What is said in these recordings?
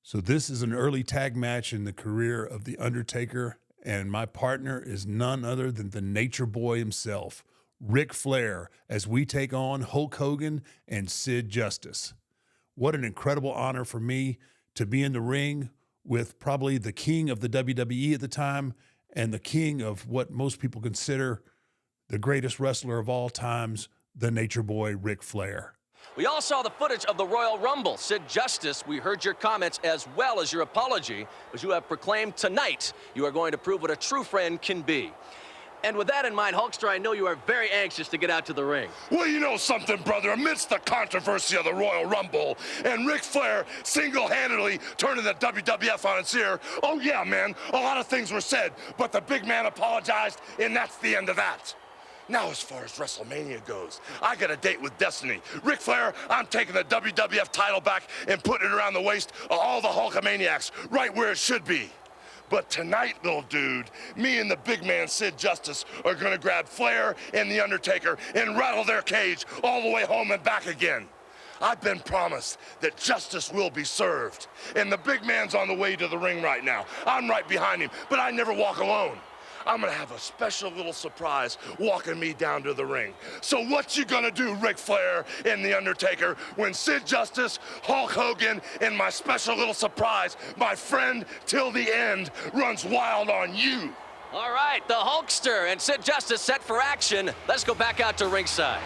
So this is an early tag match in the career of The Undertaker, and my partner is none other than the Nature Boy himself, Ric Flair, as we take on Hulk Hogan and Sid Justice. What an incredible honor for me to be in the ring with probably the king of the WWE at the time and the king of what most people consider the greatest wrestler of all times, the Nature Boy, Ric Flair. We all saw the footage of the Royal Rumble. Sid Justice, we heard your comments as well as your apology, as you have proclaimed tonight you are going to prove what a true friend can be. And with that in mind, Hulkster, I know you are very anxious to get out to the ring. Well, you know something, brother. Amidst the controversy of the Royal Rumble and Ric Flair single-handedly turning the WWF on its ear, oh yeah, man, a lot of things were said, but the big man apologized, and that's the end of that. Now, as far as WrestleMania goes, I got a date with Destiny. Ric Flair, I'm taking the WWF title back and putting it around the waist of all the Hulkamaniacs, right where it should be. But tonight, little dude, me and the big man, Sid Justice, are gonna grab Flair and The Undertaker and rattle their cage all the way home and back again. I've been promised that justice will be served. And the big man's on the way to the ring right now. I'm right behind him, but I never walk alone. I'm gonna have a special little surprise walking me down to the ring. So what you gonna do, Ric Flair and The Undertaker, when Sid Justice, Hulk Hogan, and my special little surprise, my friend till the end, runs wild on you? All right, the Hulkster and Sid Justice set for action. Let's go back out to ringside.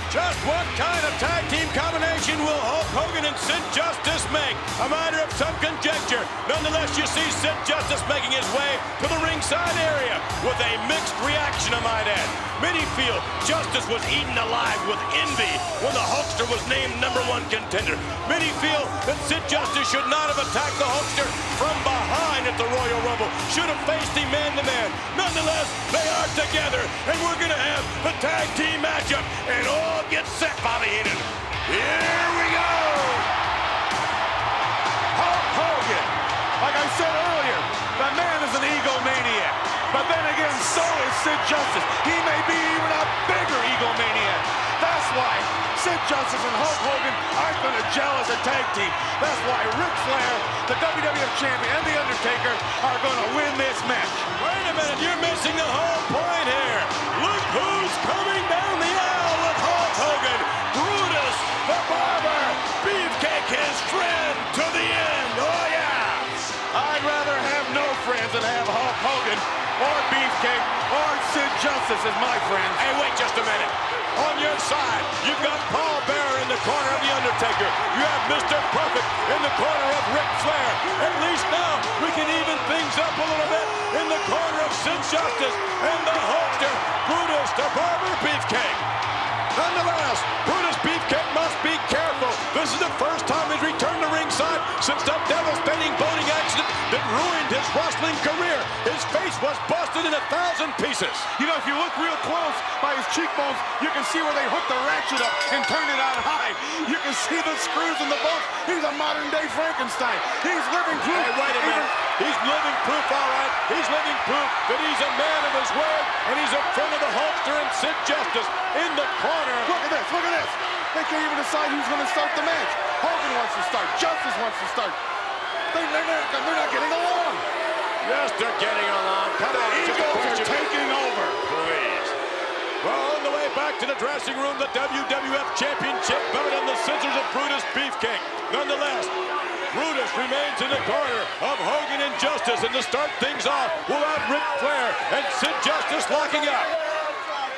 Just what kind of tag team combination will Hulk Hogan and Sid Justice make? A matter of some conjecture. Nonetheless, you see Sid Justice making his way to the ringside area with a mixed reaction, I might add. Many feel Justice was eaten alive with envy when the Hulkster was named #1 contender. Many feel that Sid Justice should not have attacked the Hulkster from behind at the Royal Rumble. Should have faced him man-to-man. Nonetheless, they are together, and we're going to have the tag team matchup. And all get set, Bobby Heenan. Here we go! Hulk Hogan. Like I said earlier, the man is an egomaniac. But then again, so is Sid Justice. He may be even a bigger egomaniac. That's why Sid Justice and Hulk Hogan aren't going to gel as a tag team. That's why Ric Flair, the WWF Champion, and The Undertaker are going to win this match. Wait a minute, you're missing the whole point here. Look who's coming down the aisle with Hulk Hogan. Brutus, the barber, Beefcake, his friend to the end. Oh, yeah. I'd rather have no friends than have Hulk Hogan or Beefcake or Sid Justice as my friends. Hey, wait just a minute. On your side, you've got Paul Bearer in the corner of The Undertaker. You have Mr. Perfect in the corner of Ric Flair. At least now, we can even things up a little bit in the corner of Sid Justice and the Hulkster, Brutus, the barber, Beefcake. Nonetheless, Brutus Beefcake must be careful. This is the first time he's returned to ringside since the devastating boating accident that ruined his wrestling career. His face was busted in 1,000 pieces. You know, if you look real close by his cheekbones, you can see where they hooked the ratchet up and turned it on high. You can see the screws in the boat. He's a modern-day Frankenstein. He's living proof. Hey, wait a minute. He's living proof, all right. He's living proof that he's a man of his word, and he's in front of the Hulkster and Sid Justice in the corner. Look at this, look at this. They can't even decide who's going to start the match. Hogan wants to start. Justice wants to start. They're not getting along. Yes, they're getting along. Come on, the egos are taking over. Please. Well, on the way back to the dressing room, the WWF Championship belt and the scissors of Brutus Beefcake. Nonetheless, Brutus remains in the corner of Hogan and Justice, and to start things off, we'll have Ric Flair and Sid Justice locking up.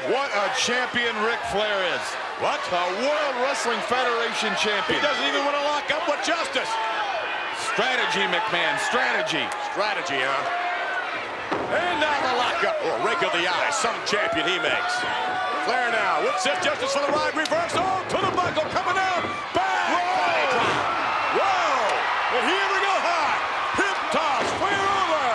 What a champion Ric Flair is. What? The World Wrestling Federation champion. He doesn't even want to lock up with Justice. Strategy, McMahon, strategy. Strategy, huh? And now the lockup. Oh, rake of the eye, some champion he makes. Flair now with Sid Justice for the ride, reverse. Oh, to the buckle, coming down. Back. Body drop. Whoa. And here we go high. Hip toss, Flair over.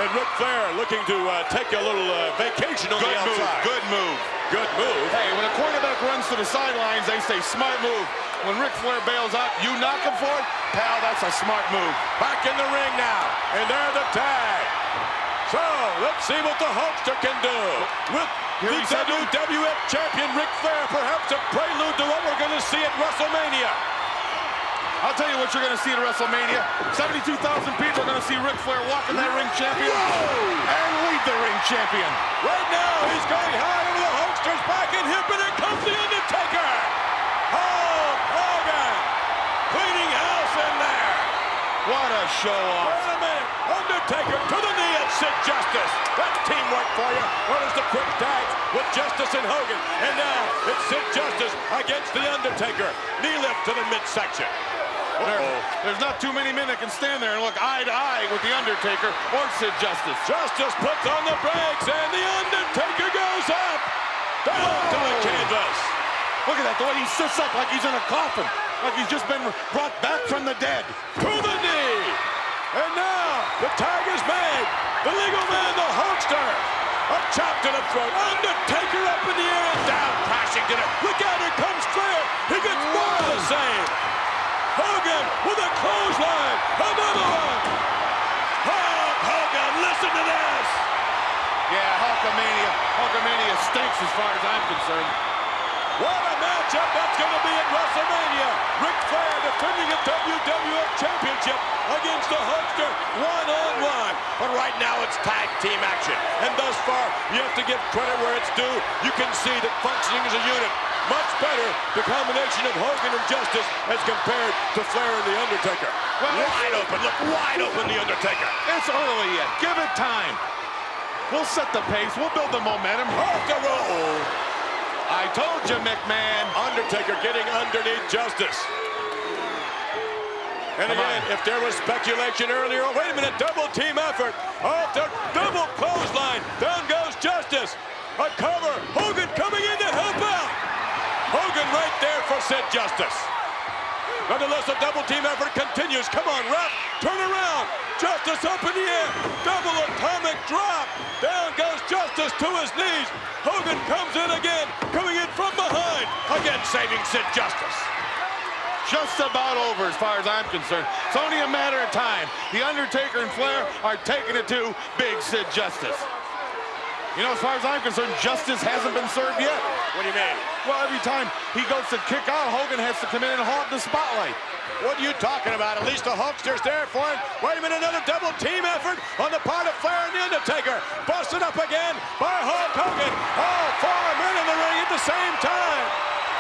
And Ric Flair looking to take a little vacation on the outside. Good move. Good move. Hey, when a quarterback runs to the sidelines, they say smart move. When Ric Flair bails out, you knock him for it? Pal, that's a smart move. Back in the ring now. And there's the tag. So, let's see what the Hulkster can do. With the WWF champion Ric Flair, perhaps a prelude to what we're going to see at WrestleMania. I'll tell you what you're going to see at WrestleMania. 72,000 people are going to see Ric Flair walk in that ring champion and lead the ring champion. Right now, he's going high over the Hulkster's back and hip, and here comes the Undertaker. Hulk Hogan cleaning house in there. What a show off. Wait a minute. Undertaker to the knee and Sid Justice. That's teamwork for you. What is the quick tags with Justice and Hogan? And now it's Sid Justice against the Undertaker. Knee lift to the midsection. There's not too many men that can stand there and look eye to eye with the Undertaker or Sid Justice. Justice puts on the brakes and the Undertaker goes up. Down to the canvas. Look at that, the way he sits up like he's in a coffin. Like he's just been brought back from the dead. To the knee. And now the tag is made. The legal man, the Hulkster. A chop to the throat. Undertaker up in the air and down, crashing to the... Look out, here comes Flair. He gets more of the same. Hogan with a clothesline. Another one. Hulk Hogan, listen to this. Yeah, Hulkamania. Hulkamania stinks as far as I'm concerned. What a matchup that's going to be at WrestleMania. Ric Flair defending a WWF Championship against the Hulkster one-on-one. But right now it's tag team action. And thus far, you have to give credit where it's due. You can see that functioning as a unit, much better the combination of Hogan and Justice as compared to Flair and The Undertaker. Well, wide open, look wide open, The Undertaker. It's early yet. Give it time. We'll set the pace. We'll build the momentum. Off the roll. I told you, McMahon. Undertaker getting underneath Justice. And again, if there was speculation earlier, oh, wait a minute, double team effort. Off the double clothesline. Down goes Justice. A cover. Hogan coming in to help out. Hogan right there for Sid Justice. Nonetheless, the double team effort continues. Come on, ref. Turn around. Justice up in the air. Double atomic drop. Down goes Justice to his knees. Hogan comes in again. Coming in from behind. Again, saving Sid Justice. Just about over as far as I'm concerned. It's only a matter of time. The Undertaker and Flair are taking it to Big Sid Justice. You know, as far as I'm concerned, justice hasn't been served yet. What do you mean? Well, every time he goes to kick out, Hogan has to come in and hog the spotlight. What are you talking about? At least the Hulkster's there for him. Wait a minute, another double team effort on the part of Flair and The Undertaker. Busted up again by Hulk Hogan. All four men in the ring at the same time.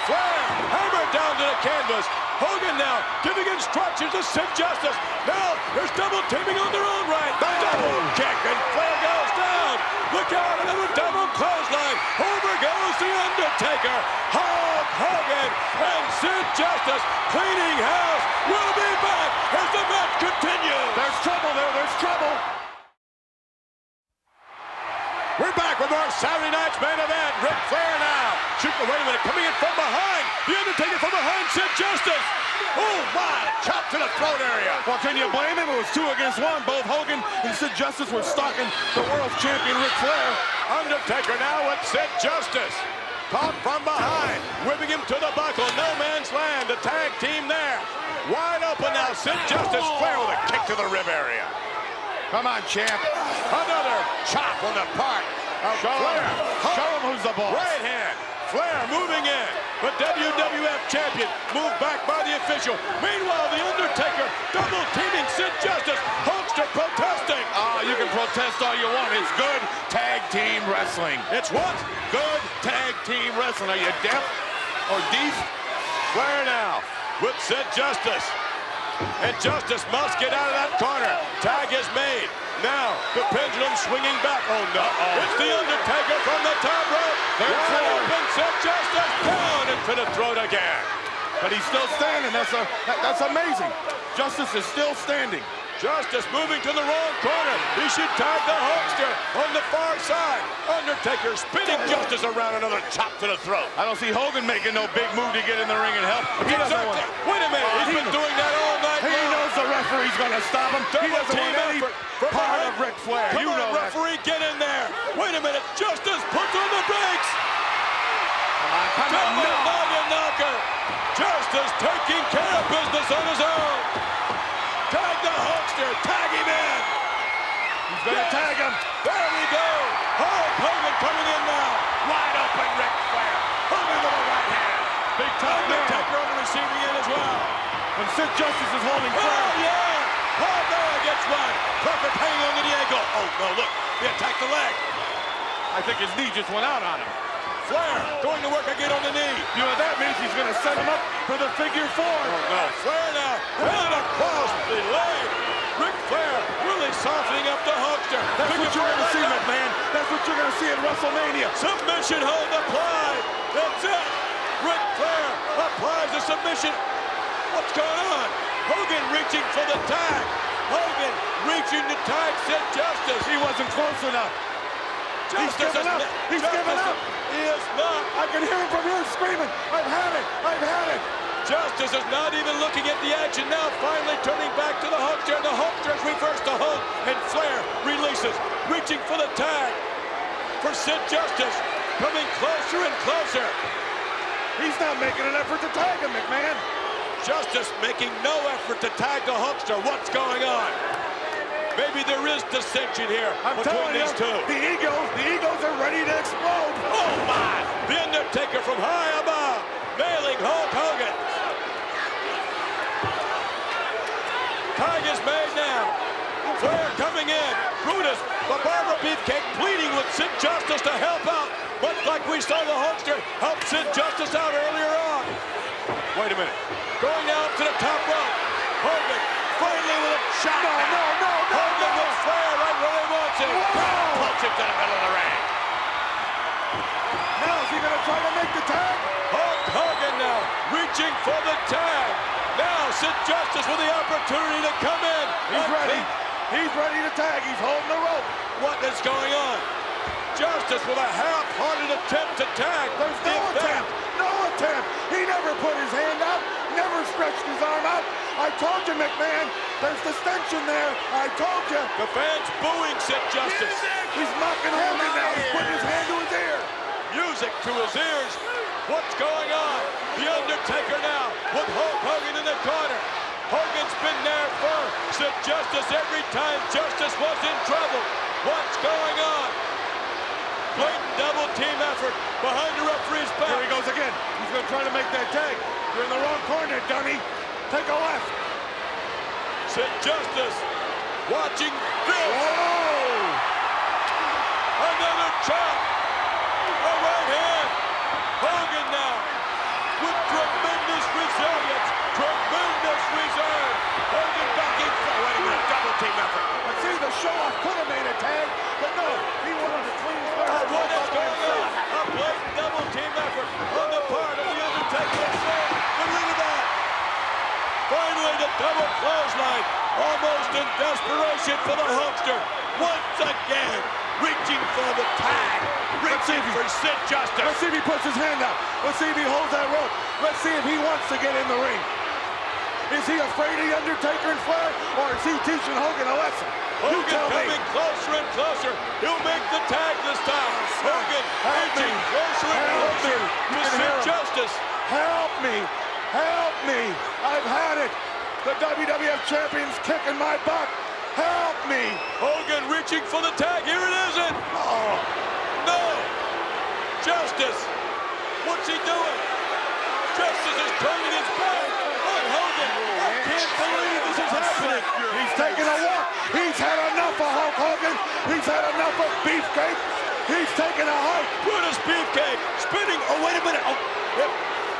Flair hammered down to the canvas. Hogan now giving instructions to Sid Justice. Now there's double teaming on their own right. Double kick and Flair goes down. Look out, another double clothesline. Over goes The Undertaker. Hulk Hogan and Sid Justice cleaning house. We'll be back as the match continues. There's trouble there, there's trouble. We're back with our Saturday night's main event. Ric Flair now. Shoot, wait a minute, coming in from behind. The Undertaker from behind Sid Justice. Oh, my, chop to the throat area. Well, can you blame him? It was 2 against 1. Both Hogan and Sid Justice were stalking the world champion Ric Flair. Undertaker now with Sid Justice. Caught from behind, whipping him to the buckle. No man's land, the tag team there. Wide open now, Sid Justice. Flair with a kick to the rib area. Come on, champ. Another chop on the part of Flair. Show him who's the boss. Right hand. Flair moving in. The WWF champion moved back by the official. Meanwhile, The Undertaker double teaming Sid Justice. Hulkster protesting. Oh, you can protest all you want. It's good tag team wrestling. It's what? Good tag team wrestling. Are you deaf or deaf? Flair now with Sid Justice. And Justice must get out of that corner. Tag is made. Now, the pendulum swinging back. Oh, no. It's The Undertaker from the top rope. Wide open, Sid Justice down into the throat again. But he's still standing. That's amazing. Justice is still standing. Justice moving to the wrong corner. He should tag the Hulkster on the far side. Undertaker spinning Justice around, another chop to the throat. I don't see Hogan making no big move to get in the ring and help. He doesn't want. Wait a minute, he's been doing that all night long. He knows the referee's going to stop him. He doesn't want any part of Ric Flair. Come on, referee, get in there. Wait a minute, Justice puts on the brakes. Come on, Double knocker. Justice taking care of business on his own. Tag the Hulkster, tag him in. He's going to tag him. There we go. Hulk Hogan coming in now. Wide open Ric Flair. Hogan with a right hand. Big time Undertaker on the receiving end as well. And Sid Justice is holding Flair. Oh, yeah! Oh, there gets one. Perfect hang on to the ankle. Oh, no, look. He attacked the leg. I think his knee just went out on him. Flair going to work again on the knee. You know what that means? He's going to set him up for the figure 4. Oh, no. Flair now. And across the leg. Ric Flair really softening up the Hulkster. That's what you're going to see, McMahon. That's what you're going to see at WrestleMania. Submission hold applied. That's it. Ric Flair applies the submission. What's going on? Hogan reaching for the tag. Hogan reaching to tag Sid Justice. He wasn't close enough. He's given up. He's given up. He is not. I can hear him from here screaming, I've had it. I've had it. Justice is not even looking at the action now, finally turning back to the Hulkster, and the Hulkster is reversed to Hulk, and Flair releases, reaching for the tag for Sid Justice, coming closer and closer. He's not making an effort to tag him, McMahon. Justice making no effort to tag the Hulkster. What's going on? Maybe there is dissension here between these two. The egos are ready to explode. Oh my! The Undertaker from high above, nailing Hulk Hogan. Tag is made now. Flair coming in. Brutus, the Barbara Beefcake pleading with Sid Justice to help out, much like we saw the Hulkster help Sid Justice out earlier on. Wait a minute. Going now up to the top rope. Hogan finally with a shot. No. Hogan with Flair right where they want him. Punch him to the middle of the ring. Now is he going to try to make the tag? Hulk Hogan now reaching for the tag. Now Sid Justice with the opportunity to come in. He's ready. He's ready to tag. He's holding the rope. What is going on? Justice with a half-hearted attempt to tag. There's no attempt. No attempt. He never put his hand out. Never stretched his arm out. I told you, McMahon. There's dissension there. I told you. The fans booing Sid Justice. He's mocking Hogan now. He's putting his hand to his ear. Music to his ears. What's going on? The Undertaker now with Hulk Hogan in the corner. Hogan's been there for Sid Justice every time Justice was in trouble. What's going on? Blatant double team effort behind the referee's back. Here he goes again. He's going to try to make that tag. You're in the wrong corner, dummy. Take a left. Sid Justice watching this. Whoa! Another chop. A right hand. Hogan now with tremendous resilience. Tremendous reserve. Hogan backing. Wait a minute. Double team effort. I see the show-off could have made a tag, but no. He wanted to clean his back. What is going on? A blatant double team effort on the part of the Undertaker. But look at that. Finally, the double clothesline. Almost in desperation for the Hulkster. Once again, reaching for the tag. Reaching for Sid Justice. Let's see if he puts his hand out. Let's see if he holds that rope. Let's see if he wants to get in the ring. Is he afraid of the Undertaker and Flair, or is he teaching Hogan a lesson? You Hogan tell me. coming closer and closer. He'll make the tag this time. Hogan inching closer and closer to Sid Justice. Help me. Help me. I've had it. The WWF Champion's kicking my butt. Help me. Hogan reaching for the tag. Here it isn't. Oh. No. Justice. What's he doing? Justice is turning his back on Hogan. I can't believe this is happening. He's taking a walk. He's had enough of Hulk Hogan. He's had enough of Beefcake. He's taking a hike. Brutus Beefcake spinning. Oh, wait a minute. Oh,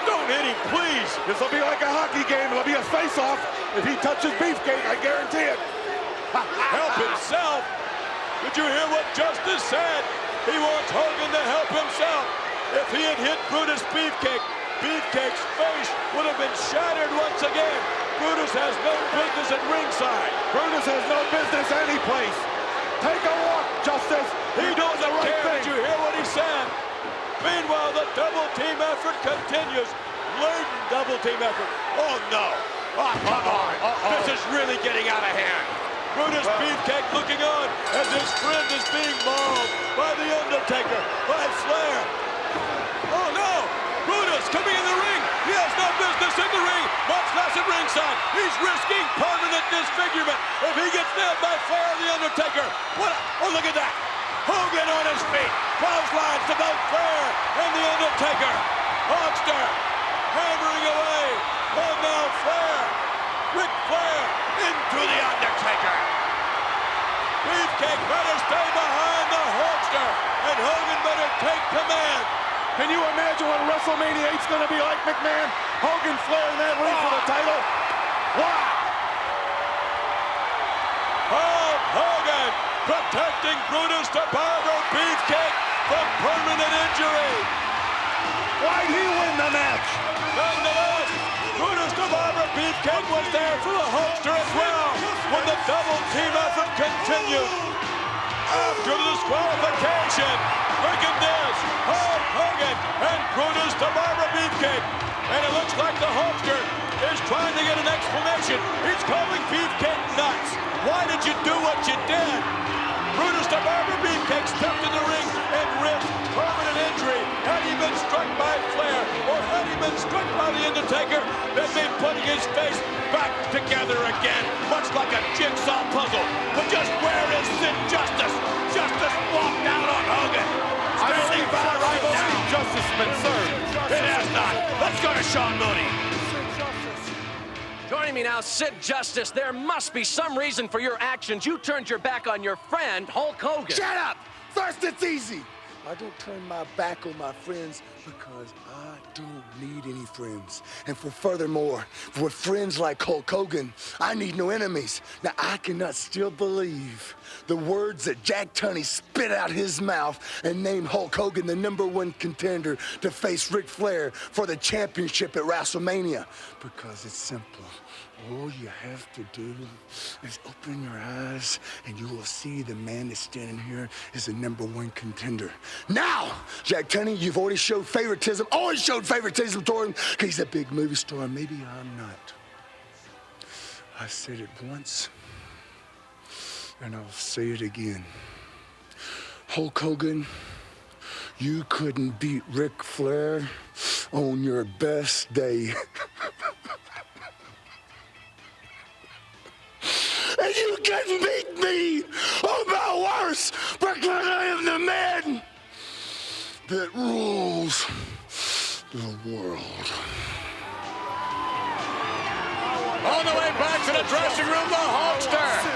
don't hit him, please. This will be like a hockey game. It'll be a face-off. If he touches Beefcake, I guarantee it. Help himself. Did you hear what Justice said? He wants Hogan to help himself. If he had hit Brutus Beefcake, Beefcake's face would have been shattered once again. Brutus has no business at ringside. Brutus has no business anyplace. Take a walk, Justice. He does the right thing. Did you hear what he said? Meanwhile, the double team effort continues. Blatant double team effort. Oh, no. Oh, come on. This is really getting out of hand. Brutus Beefcake looking on as his friend is being mauled by the Undertaker, by Flair. Oh, no. Brutus coming in the ring. He has no business in the ring, much less at ringside. He's risking permanent disfigurement if he gets nailed by Flair or the Undertaker. What? Oh, look at that. Hogan on his feet. Clotheslines to both Flair and the Undertaker. Hulkster hammering away. Oh, now Flair Ric Flair into the Undertaker. Beefcake better stay behind the Hulkster, and Hogan better take command. Can you imagine what WrestleMania 8's going to be like, McMahon? Hogan, Flair in that ring for the title? Wow! Hulk Hogan protecting Brutus the Barber Beefcake from permanent injury. Why'd he win the match? Nonetheless, Brutus the Barber Beefcake was there for the Hulkster as well when the double team effort continued. After the disqualification, look at this, Hulk Hogan and Brutus the Barber Beefcake. And it looks like the Hulkster is trying to get an explanation. He's calling Beefcake nuts. Why did you do what you did? Brutus the Barber Beefcake stepped in the ring and risked permanent injury. Had he been struck by Flair or had he been struck by the Undertaker, they'd be putting his face back together again, much like a jigsaw puzzle. But just where is Sid Justice? Justice walked out on Hogan. Standing by right now. Justice has been served. It has not. Let's go to Sean Mooney. Joining me now, Sid Justice. There must be some reason for your actions. You turned your back on your friend, Hulk Hogan. Shut up! First, it's easy. I don't turn my back on my friends because I don't need any friends. And furthermore, with friends like Hulk Hogan, I need no enemies. Now, I cannot still believe the words that Jack Tunney spit out his mouth and named Hulk Hogan the #1 contender to face Ric Flair for the championship at WrestleMania. Because it's simple. All you have to do is open your eyes and you will see the man that's standing here is the #1 contender. Now, Jack Tunney, you've already showed favoritism, always showed favoritism toward him because he's a big movie star. Maybe I'm not. I said it once and I'll say it again. Hulk Hogan, you couldn't beat Ric Flair on your best day. And you couldn't beat me on my worst because I am the man that rules the world. On the way back to the dressing room, the Hulkster.